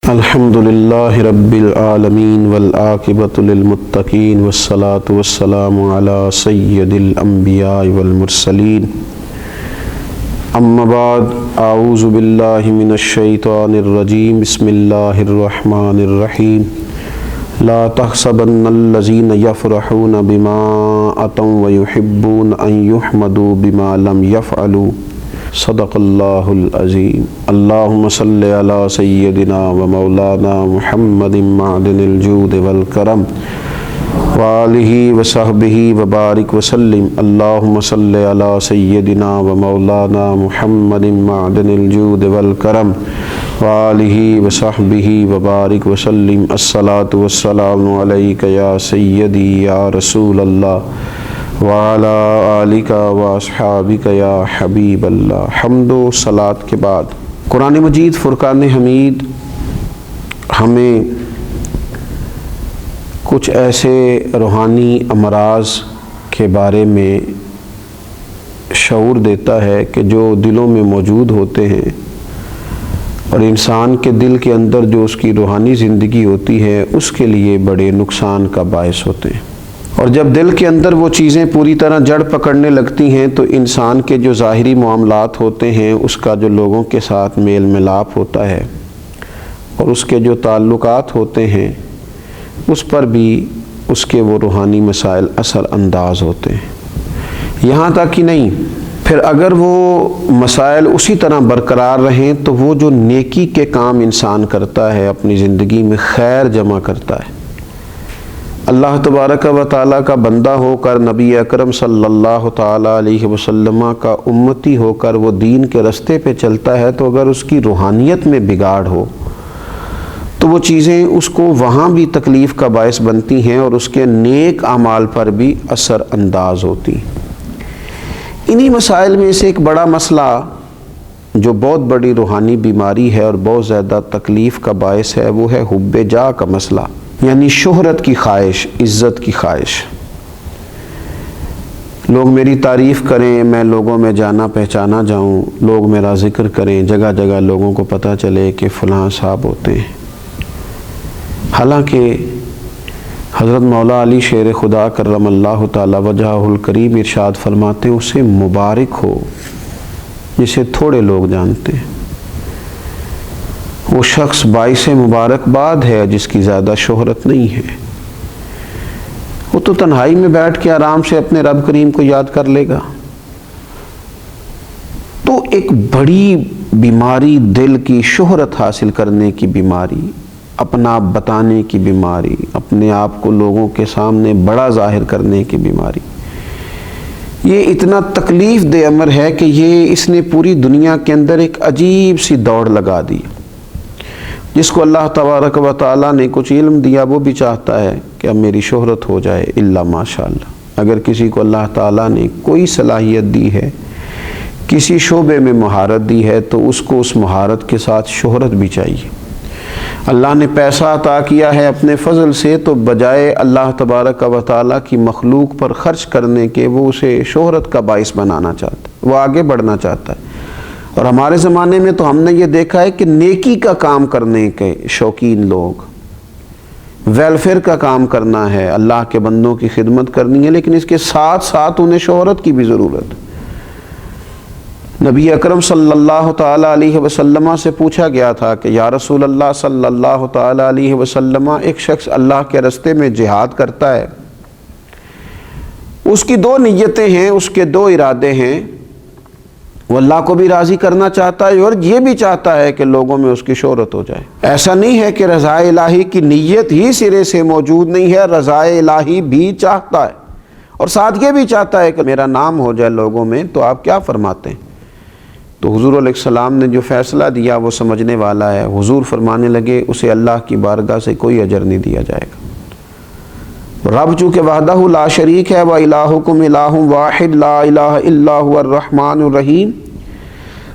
الحمدللہ رب العالمین والعاقبۃ للمتقین والصلاة والسلام علی سید الانبیاء والمرسلین اما بعد اعوذ باللہ من الشیطان الرجیم بسم اللہ الرحمن الرحیم لا تحسبن الذین یفرحون بما اتوا ویحبون ان یحمدوا بما لم یفعلوا صدق اللہ العظیم اللہم صلی علی سیدنا و مولانا محمد معدن الجود والکرم وآلہ وصحبہ وبارک وسلم اللہم صلی علی سیدنا و مولانا محمد معدن الجود والکرم وآلہ وصحبہ وبارک وسلم الصلاۃ والسلام علیک یا سیدی یا رسول اللہ وعلى آلک واصحابک یا حبیب اللہ۔ حمد و صلاۃ کے بعد قرآن مجید فرقان حمید ہمیں کچھ ایسے روحانی امراض کے بارے میں شعور دیتا ہے کہ جو دلوں میں موجود ہوتے ہیں اور انسان کے دل کے اندر جو اس کی روحانی زندگی ہوتی ہے اس کے لیے بڑے نقصان کا باعث ہوتے ہیں، اور جب دل کے اندر وہ چیزیں پوری طرح جڑ پکڑنے لگتی ہیں تو انسان کے جو ظاہری معاملات ہوتے ہیں، اس کا جو لوگوں کے ساتھ میل ملاپ ہوتا ہے اور اس کے جو تعلقات ہوتے ہیں اس پر بھی اس کے وہ روحانی مسائل اثر انداز ہوتے ہیں۔ یہاں تک کہ نہیں، پھر اگر وہ مسائل اسی طرح برقرار رہیں تو وہ جو نیکی کے کام انسان کرتا ہے، اپنی زندگی میں خیر جمع کرتا ہے، اللہ تبارک و تعالیٰ کا بندہ ہو کر، نبی اکرم صلی اللہ تعالیٰ علیہ وسلم کا امتی ہو کر وہ دین کے رستے پہ چلتا ہے، تو اگر اس کی روحانیت میں بگاڑ ہو تو وہ چیزیں اس کو وہاں بھی تکلیف کا باعث بنتی ہیں اور اس کے نیک اعمال پر بھی اثر انداز ہوتی ہیں۔ انہی مسائل میں سے ایک بڑا مسئلہ جو بہت بڑی روحانی بیماری ہے اور بہت زیادہ تکلیف کا باعث ہے، وہ ہے حب جاہ کا مسئلہ، یعنی شہرت کی خواہش، عزت کی خواہش۔ لوگ میری تعریف کریں، میں لوگوں میں جانا پہچانا جاؤں، لوگ میرا ذکر کریں، جگہ جگہ لوگوں کو پتہ چلے کہ فلاں صاحب ہوتے ہیں۔ حالانکہ حضرت مولا علی شیر خدا کرم اللہ تعالی وجہہ الکریم ارشاد فرماتے ہیں، اسے مبارک ہو جسے تھوڑے لوگ جانتے ہیں، وہ شخص باعث مبارکباد ہے جس کی زیادہ شہرت نہیں ہے۔ وہ تو تنہائی میں بیٹھ کے آرام سے اپنے رب کریم کو یاد کر لے گا۔ تو ایک بڑی بیماری دل کی، شہرت حاصل کرنے کی بیماری، اپنا آپ بتانے کی بیماری، اپنے آپ کو لوگوں کے سامنے بڑا ظاہر کرنے کی بیماری، یہ اتنا تکلیف دہ امر ہے کہ اس نے پوری دنیا کے اندر ایک عجیب سی دوڑ لگا دی۔ جس کو اللہ تبارک و تعالیٰ نے کچھ علم دیا وہ بھی چاہتا ہے کہ اب میری شہرت ہو جائے، الا ماشاءاللہ۔ اگر کسی کو اللہ تعالیٰ نے کوئی صلاحیت دی ہے، کسی شعبے میں مہارت دی ہے، تو اس کو اس مہارت کے ساتھ شہرت بھی چاہیے۔ اللہ نے پیسہ عطا کیا ہے اپنے فضل سے، تو بجائے اللہ تبارک و تعالیٰ کی مخلوق پر خرچ کرنے کے وہ اسے شہرت کا باعث بنانا چاہتا ہے، وہ آگے بڑھنا چاہتا ہے۔ اور ہمارے زمانے میں تو ہم نے یہ دیکھا ہے کہ نیکی کا کام کرنے کے شوقین لوگ، ویلفیئر کا کام کرنا ہے، اللہ کے بندوں کی خدمت کرنی ہے، لیکن اس کے ساتھ ساتھ انہیں شہرت کی بھی ضرورت ہے۔ نبی اکرم صلی اللہ تعالیٰ علیہ وسلم سے پوچھا گیا تھا کہ یا رسول اللہ صلی اللہ تعالیٰ علیہ وسلم، ایک شخص اللہ کے رستے میں جہاد کرتا ہے، اس کی دو نیتیں ہیں، اس کے دو ارادے ہیں، وہ اللہ کو بھی راضی کرنا چاہتا ہے اور یہ بھی چاہتا ہے کہ لوگوں میں اس کی شہرت ہو جائے۔ ایسا نہیں ہے کہ رضا الہی کی نیت ہی سرے سے موجود نہیں ہے، رضا الہی بھی چاہتا ہے اور ساتھ یہ بھی چاہتا ہے کہ میرا نام ہو جائے لوگوں میں۔ تو آپ کیا فرماتے ہیں؟ تو حضور علیہ السلام نے جو فیصلہ دیا وہ سمجھنے والا ہے۔ حضور فرمانے لگے، اسے اللہ کی بارگاہ سے کوئی اجر نہیں دیا جائے گا۔ رب چونکہ وحدہ لا شریک ہے، وَإِلَٰهُكُمْ إِلَٰهٌ وَاحِدٌ لَا إِلَٰهَ إِلَّا هُوَ الرَّحْمَٰنُ الرَّحِيمُ۔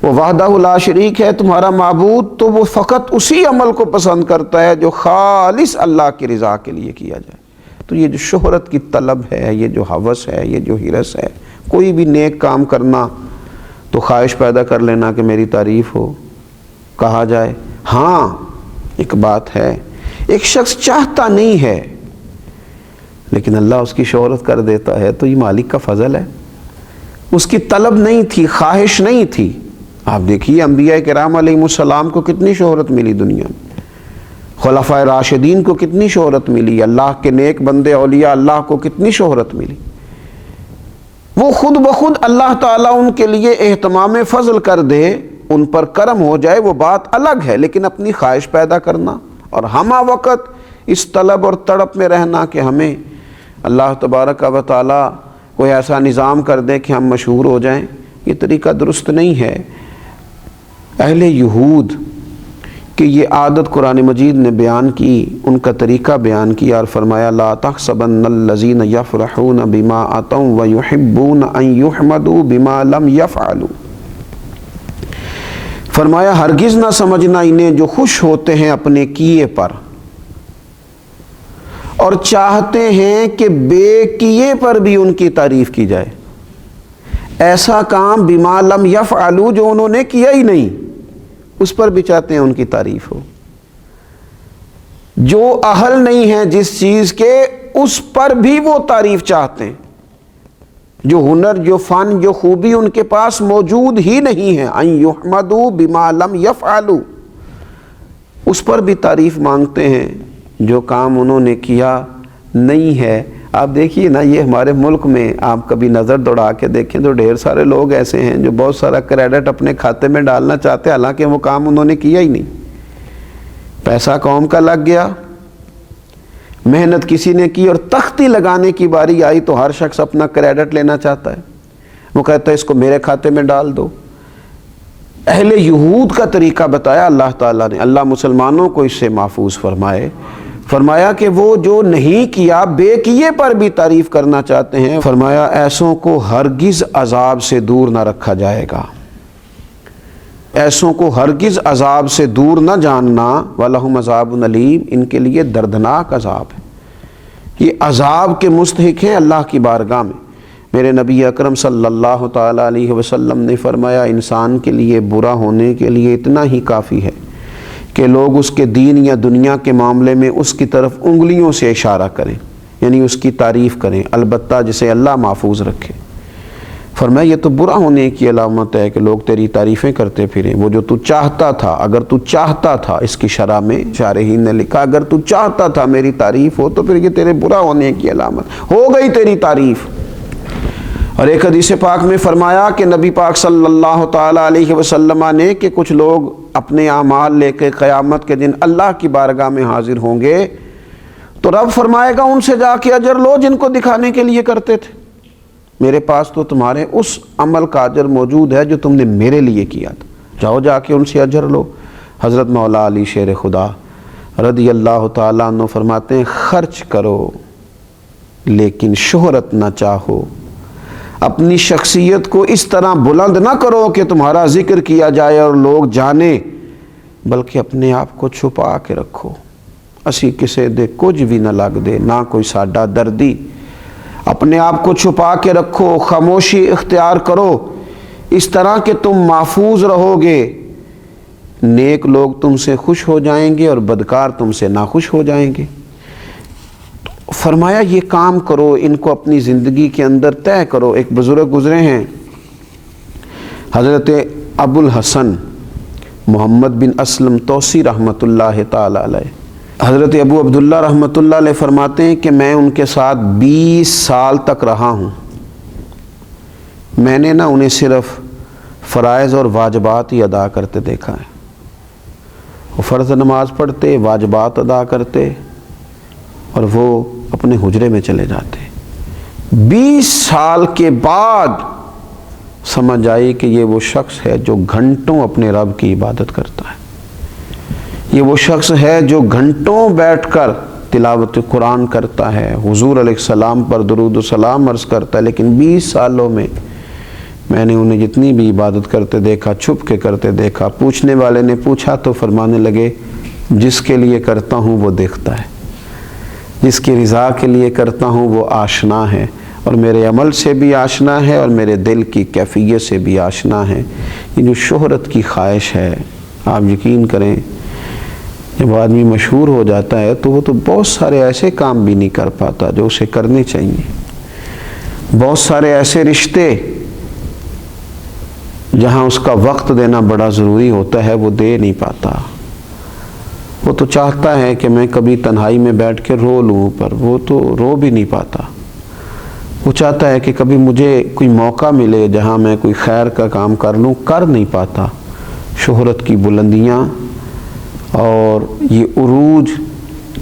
وہ وحدہ لا شریک ہے، تمہارا معبود، تو وہ فقط اسی عمل کو پسند کرتا ہے جو خالص اللہ کی رضا کے لیے کیا جائے۔ تو یہ جو شہرت کی طلب ہے، یہ جو ہوس ہے، یہ جو ہرس ہے، کوئی بھی نیک کام کرنا تو خواہش پیدا کر لینا کہ میری تعریف ہو، کہا جائے۔ ہاں، ایک بات ہے، ایک شخص چاہتا نہیں ہے لیکن اللہ اس کی شہرت کر دیتا ہے، تو یہ مالک کا فضل ہے۔ اس کی طلب نہیں تھی، خواہش نہیں تھی۔ آپ دیکھیے انبیاء کرام علیہ السلام کو کتنی شہرت ملی دنیا میں، خلفائے راشدین کو کتنی شہرت ملی، اللہ کے نیک بندے اولیاء اللہ کو کتنی شہرت ملی۔ وہ خود بخود اللہ تعالیٰ ان کے لیے اہتمام فضل کر دے، ان پر کرم ہو جائے، وہ بات الگ ہے، لیکن اپنی خواہش پیدا کرنا اور ہمہ وقت اس طلب اور تڑپ میں رہنا کہ ہمیں اللہ تبارک و تعالیٰ کوئی ایسا نظام کر دے کہ ہم مشہور ہو جائیں، یہ طریقہ درست نہیں ہے۔ اہل یہود کہ یہ عادت قرآن مجید نے بیان کی، ان کا طریقہ بیان کیا اور فرمایا لا تحسبن الذین یفرحون بما اتوا ویحبون ان یحمدوا بما لم یفعلوا، فرمایا ہرگز نہ سمجھنا انہیں جو خوش ہوتے ہیں اپنے کیے پر اور چاہتے ہیں کہ بے کیے پر بھی ان کی تعریف کی جائے۔ ایسا کام بما لم یفعلوا جو انہوں نے کیا ہی نہیں، اس پر بھی چاہتے ہیں ان کی تعریف ہو۔ جو اہل نہیں ہے جس چیز کے، اس پر بھی وہ تعریف چاہتے ہیں۔ جو ہنر، جو فن، جو خوبی ان کے پاس موجود ہی نہیں ہے، ان یحمدوا بما لم یفعلوا، اس پر بھی تعریف مانگتے ہیں جو کام انہوں نے کیا نہیں ہے۔ آپ دیکھیے نا، یہ ہمارے ملک میں آپ کبھی نظر دوڑا کے دیکھیں تو ڈھیر سارے لوگ ایسے ہیں جو بہت سارا کریڈٹ اپنے کھاتے میں ڈالنا چاہتے ہیں، حالانکہ وہ کام انہوں نے کیا ہی نہیں۔ پیسہ قوم کا لگ گیا، محنت کسی نے کی، اور تختی لگانے کی باری آئی تو ہر شخص اپنا کریڈٹ لینا چاہتا ہے، وہ کہتا ہے اس کو میرے کھاتے میں ڈال دو۔ اہل یہود کا طریقہ بتایا اللہ تعالیٰ نے، اللہ مسلمانوں کو اس سے محفوظ فرمائے۔ فرمایا کہ وہ جو نہیں کیا، بے کیے پر بھی تعریف کرنا چاہتے ہیں، فرمایا ایسوں کو ہرگز عذاب سے دور نہ رکھا جائے گا، ایسوں کو ہرگز عذاب سے دور نہ جاننا، وَلَهُمْ عَذَابٌ أَلِيمٌ، ان کے لیے دردناک عذاب ہے۔ یہ عذاب کے مستحق ہیں اللہ کی بارگاہ میں۔ میرے نبی اکرم صلی اللہ تعالیٰ علیہ وسلم نے فرمایا انسان کے لیے برا ہونے کے لیے اتنا ہی کافی ہے کہ لوگ اس کے دین یا دنیا کے معاملے میں اس کی طرف انگلیوں سے اشارہ کریں، یعنی اس کی تعریف کریں، البتہ جسے اللہ محفوظ رکھے۔ فرمایا یہ تو برا ہونے کی علامت ہے کہ لوگ تیری تعریفیں کرتے پھریں، وہ جو تو چاہتا تھا، اگر تو چاہتا تھا، اس کی شرح میں شارحین نے لکھا اگر تو چاہتا تھا میری تعریف ہو تو پھر یہ تیرے برا ہونے کی علامت ہو گئی تیری تعریف۔ اور ایک حدیث پاک میں فرمایا کہ نبی پاک صلی اللہ تعالیٰ علیہ وسلم نے کہ کچھ لوگ اپنے اعمال لے کے قیامت کے دن اللہ کی بارگاہ میں حاضر ہوں گے تو رب فرمائے گا ان سے جا کے اجر لو جن کو دکھانے کے لیے کرتے تھے، میرے پاس تو تمہارے اس عمل کا اجر موجود ہے جو تم نے میرے لیے کیا تھا، جاؤ جا کے ان سے اجر لو۔ حضرت مولا علی شیر خدا رضی اللہ تعالیٰ عنہ فرماتے ہیں خرچ کرو لیکن شہرت نہ چاہو، اپنی شخصیت کو اس طرح بلند نہ کرو کہ تمہارا ذکر کیا جائے اور لوگ جانیں، بلکہ اپنے آپ کو چھپا کے رکھو۔ اسی کسے دے کچھ بھی نہ لگ دے، نہ کوئی ساڈا دردی، اپنے آپ کو چھپا کے رکھو، خاموشی اختیار کرو، اس طرح کہ تم محفوظ رہو گے۔ نیک لوگ تم سے خوش ہو جائیں گے اور بدکار تم سے ناخوش ہو جائیں گے۔ فرمایا یہ کام کرو، ان کو اپنی زندگی کے اندر طے کرو۔ ایک بزرگ گزرے ہیں حضرت ابو الحسن محمد بن اسلم توسی رحمۃ اللہ تعالی علیہ، حضرت ابو عبداللہ رحمۃ اللہ علیہ فرماتے ہیں کہ میں ان کے ساتھ 20 سال تک رہا ہوں، میں نے انہیں صرف فرائض اور واجبات ہی ادا کرتے دیکھا ہے۔ وہ فرض نماز پڑھتے، واجبات ادا کرتے اور وہ اپنے حجرے میں چلے جاتے۔ 20 سال کے بعد سمجھ آئی کہ یہ وہ شخص ہے جو گھنٹوں اپنے رب کی عبادت کرتا ہے، یہ وہ شخص ہے جو گھنٹوں بیٹھ کر تلاوت قرآن کرتا ہے، حضور علیہ السلام پر درود و سلام عرض کرتا ہے، لیکن 20 سالوں میں میں نے انہیں جتنی بھی عبادت کرتے دیکھا، چھپ کے کرتے دیکھا۔ پوچھنے والے نے پوچھا تو فرمانے لگے جس کے لیے کرتا ہوں وہ دیکھتا ہے، جس کی رضا کے لیے کرتا ہوں وہ آشنا ہے، اور میرے عمل سے بھی آشنا ہے اور میرے دل کی کیفیت سے بھی آشنا ہے۔ یہ جو شہرت کی خواہش ہے، آپ یقین کریں جب آدمی مشہور ہو جاتا ہے تو وہ تو بہت سارے ایسے کام بھی نہیں کر پاتا جو اسے کرنے چاہیے، بہت سارے ایسے رشتے جہاں اس کا وقت دینا بڑا ضروری ہوتا ہے وہ دے نہیں پاتا۔ وہ تو چاہتا ہے کہ میں کبھی تنہائی میں بیٹھ کے رو لوں، پر وہ تو رو بھی نہیں پاتا۔ وہ چاہتا ہے کہ کبھی مجھے کوئی موقع ملے جہاں میں کوئی خیر کا کام کر لوں، کر نہیں پاتا۔ شہرت کی بلندیاں اور یہ عروج،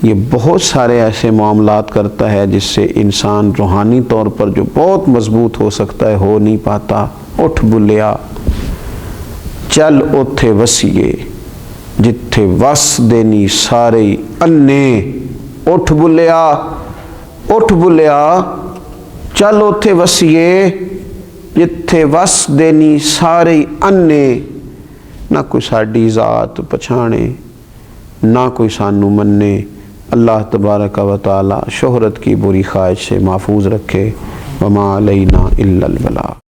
یہ بہت سارے ایسے معاملات کرتا ہے جس سے انسان روحانی طور پر جو بہت مضبوط ہو سکتا ہے ہو نہیں پاتا۔ اٹھ بلیا چل اوتھے وسیے جتھے وس دینی سارے انے۔ اٹھ بلیا چل اوتھے وسیے جتھے وس دینی سارے انے۔ نہ کوئی ساڈی ذات پچھانے، نہ کوئی سانو منے۔ اللہ تبارک و تعالی شہرت کی بری خواہش سے محفوظ رکھے۔ وما علینا الا البلاغ۔